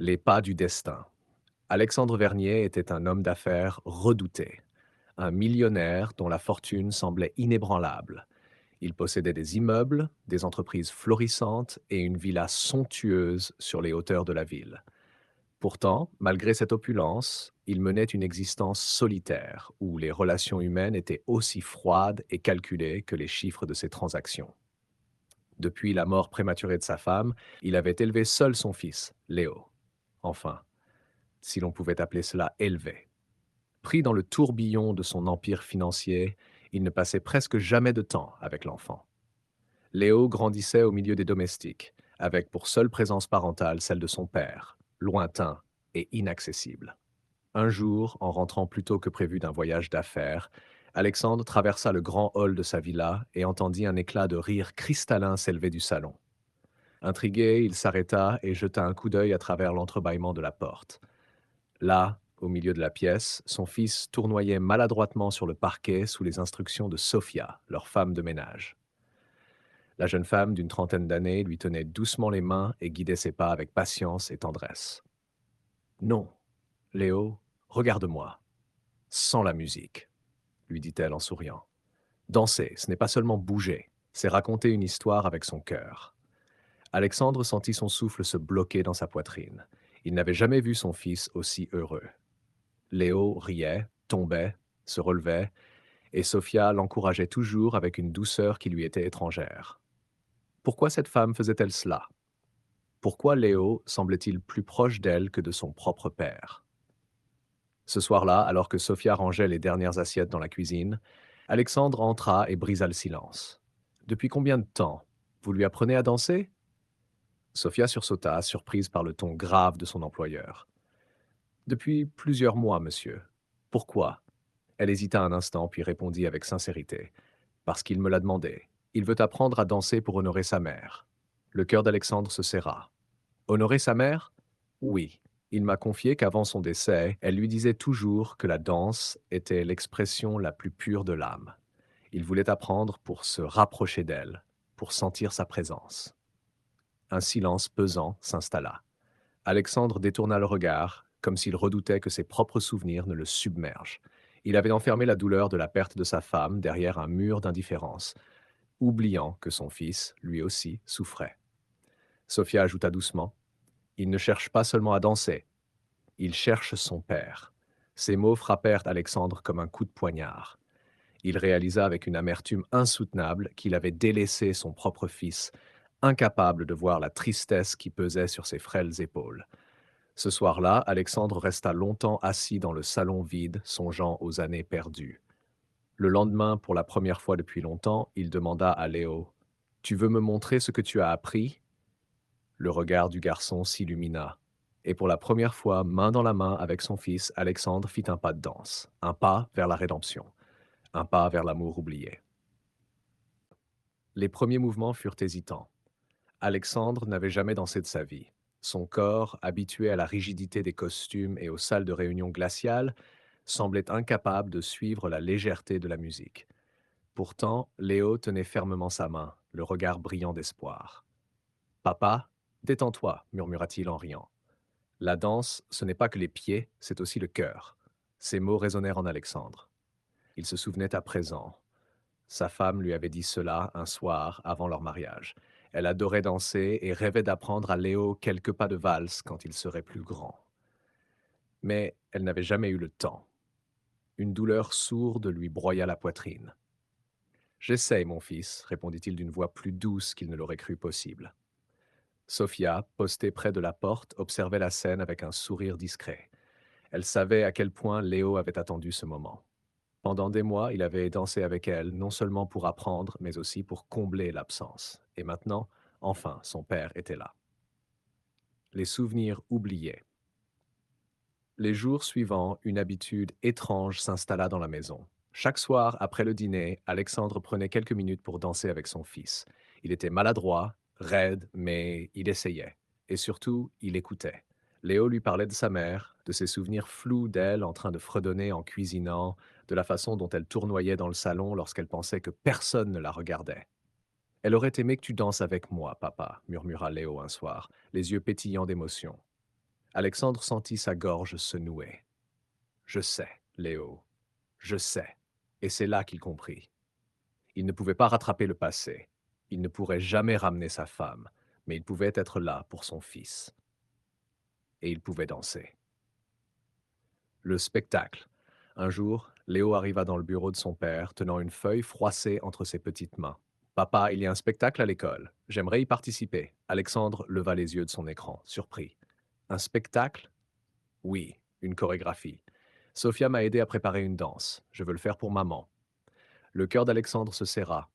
Les pas du destin. Alexandre Vernier était un homme d'affaires redouté, un millionnaire dont la fortune semblait inébranlable. Il possédait des immeubles, des entreprises florissantes et une villa somptueuse sur les hauteurs de la ville. Pourtant, malgré cette opulence, il menait une existence solitaire où les relations humaines étaient aussi froides et calculées que les chiffres de ses transactions. Depuis la mort prématurée de sa femme, il avait élevé seul son fils, Léo. Enfin, si l'on pouvait appeler cela élevé. Pris dans le tourbillon de son empire financier, il ne passait presque jamais de temps avec l'enfant. Léo grandissait au milieu des domestiques, avec pour seule présence parentale celle de son père, lointain et inaccessible. Un jour, en rentrant plus tôt que prévu d'un voyage d'affaires, Alexandre traversa le grand hall de sa villa et entendit un éclat de rire cristallin s'élever du salon. Intrigué, il s'arrêta et jeta un coup d'œil à travers l'entrebâillement de la porte. Là, au milieu de la pièce, son fils tournoyait maladroitement sur le parquet sous les instructions de Sophia, leur femme de ménage. La jeune femme d'une trentaine d'années lui tenait doucement les mains et guidait ses pas avec patience et tendresse. Non, Léo, regarde-moi, sans la musique, lui dit-elle en souriant. Danser, ce n'est pas seulement bouger, c'est raconter une histoire avec son cœur. Alexandre sentit son souffle se bloquer dans sa poitrine. Il n'avait jamais vu son fils aussi heureux. Léo riait, tombait, se relevait, et Sophia l'encourageait toujours avec une douceur qui lui était étrangère. Pourquoi cette femme faisait-elle cela? Pourquoi Léo semblait-il plus proche d'elle que de son propre père? Ce soir-là, alors que Sophia rangeait les dernières assiettes dans la cuisine, Alexandre entra et brisa le silence. Depuis combien de temps? Vous lui apprenez à danser? Sophia sursauta, surprise par le ton grave de son employeur. Depuis plusieurs mois, monsieur. Pourquoi? Elle hésita un instant, puis répondit avec sincérité. Parce qu'il me l'a demandé. Il veut apprendre à danser pour honorer sa mère. Le cœur d'Alexandre se serra. Honorer sa mère? Oui. Il m'a confié qu'avant son décès, elle lui disait toujours que la danse était l'expression la plus pure de l'âme. Il voulait apprendre pour se rapprocher d'elle, pour sentir sa présence. Un silence pesant s'installa. Alexandre détourna le regard, comme s'il redoutait que ses propres souvenirs ne le submergent. Il avait enfermé la douleur de la perte de sa femme derrière un mur d'indifférence, oubliant que son fils, lui aussi, souffrait. Sophia ajouta doucement, il ne cherche pas seulement à danser, il cherche son père. Ces mots frappèrent Alexandre comme un coup de poignard. Il réalisa avec une amertume insoutenable qu'il avait délaissé son propre fils, incapable de voir la tristesse qui pesait sur ses frêles épaules. Ce soir-là, Alexandre resta longtemps assis dans le salon vide, songeant aux années perdues. Le lendemain, pour la première fois depuis longtemps, il demanda à Léo, tu veux me montrer ce que tu as appris? Le regard du garçon s'illumina, et pour la première fois, main dans la main avec son fils, Alexandre fit un pas de danse, un pas vers la rédemption, un pas vers l'amour oublié. Les premiers mouvements furent hésitants. Alexandre n'avait jamais dansé de sa vie. Son corps, habitué à la rigidité des costumes et aux salles de réunion glaciales, semblait incapable de suivre la légèreté de la musique. Pourtant, Léo tenait fermement sa main, le regard brillant d'espoir. Papa, détends-toi, murmura-t-il en riant. La danse, ce n'est pas que les pieds, c'est aussi le cœur. Ces mots résonnèrent en Alexandre. Il se souvenait à présent. Sa femme lui avait dit cela un soir avant leur mariage. Elle adorait danser et rêvait d'apprendre à Léo quelques pas de valse quand il serait plus grand. Mais elle n'avait jamais eu le temps. Une douleur sourde lui broya la poitrine. J'essaye, mon fils, répondit-il d'une voix plus douce qu'il ne l'aurait cru possible. Sophia, postée près de la porte, observait la scène avec un sourire discret. Elle savait à quel point Léo avait attendu ce moment. Pendant des mois, il avait dansé avec elle, non seulement pour apprendre, mais aussi pour combler l'absence. Et maintenant, enfin, son père était là. Les souvenirs oubliés. Les jours suivants, une habitude étrange s'installa dans la maison. Chaque soir, après le dîner, Alexandre prenait quelques minutes pour danser avec son fils. Il était maladroit, raide, mais il essayait. Et surtout, il écoutait. Léo lui parlait de sa mère, de ses souvenirs flous d'elle en train de fredonner en cuisinant, de la façon dont elle tournoyait dans le salon lorsqu'elle pensait que personne ne la regardait. Elle aurait aimé que tu danses avec moi, papa, murmura Léo un soir, les yeux pétillants d'émotion. Alexandre sentit sa gorge se nouer. Je sais, Léo, je sais. Et c'est là qu'il comprit. Il ne pouvait pas rattraper le passé. Il ne pourrait jamais ramener sa femme, mais il pouvait être là pour son fils. Et il pouvait danser. Le spectacle. Un jour, Léo arriva dans le bureau de son père, tenant une feuille froissée entre ses petites mains. Papa, il y a un spectacle à l'école. J'aimerais y participer. Alexandre leva les yeux de son écran, surpris. Un spectacle? Oui, une chorégraphie. Sophia m'a aidé à préparer une danse. Je veux le faire pour maman. Le cœur d'Alexandre se serra.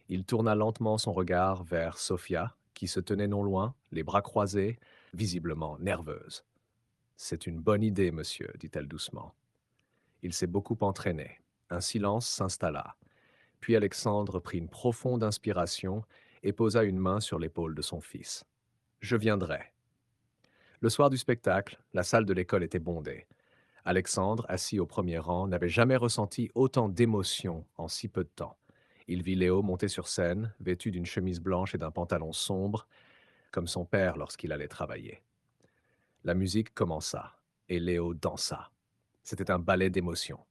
Il tourna lentement son regard vers Sophia, qui se tenait non loin, les bras croisés, visiblement nerveuse. C'est une bonne idée, monsieur, dit-elle doucement. Il s'est beaucoup entraîné. Un silence s'installa. Puis Alexandre prit une profonde inspiration et posa une main sur l'épaule de son fils. Je viendrai. Le soir du spectacle, la salle de l'école était bondée. Alexandre, assis au premier rang, n'avait jamais ressenti autant d'émotion en si peu de temps. Il vit Léo monter sur scène, vêtu d'une chemise blanche et d'un pantalon sombre, comme son père lorsqu'il allait travailler. La musique commença, et Léo dansa. C'était un ballet d'émotions.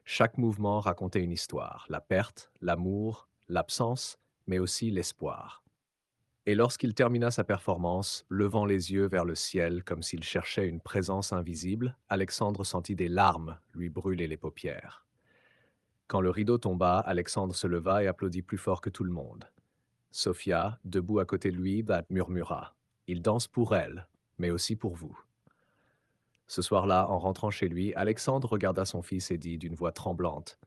Chaque mouvement racontait une histoire, la perte, l'amour, l'absence, mais aussi l'espoir. Et lorsqu'il termina sa performance, levant les yeux vers le ciel comme s'il cherchait une présence invisible, Alexandre sentit des larmes lui brûler les paupières. Quand le rideau tomba, Alexandre se leva et applaudit plus fort que tout le monde. Sophia, debout à côté de lui, murmura. Il danse pour elle, mais aussi pour vous. Ce soir-là, en rentrant chez lui, Alexandre regarda son fils et dit d'une voix tremblante.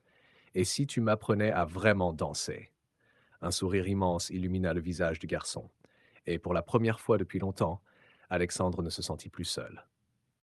Et si tu m'apprenais à vraiment danser? Un sourire immense illumina le visage du garçon. Et pour la première fois depuis longtemps, Alexandre ne se sentit plus seul.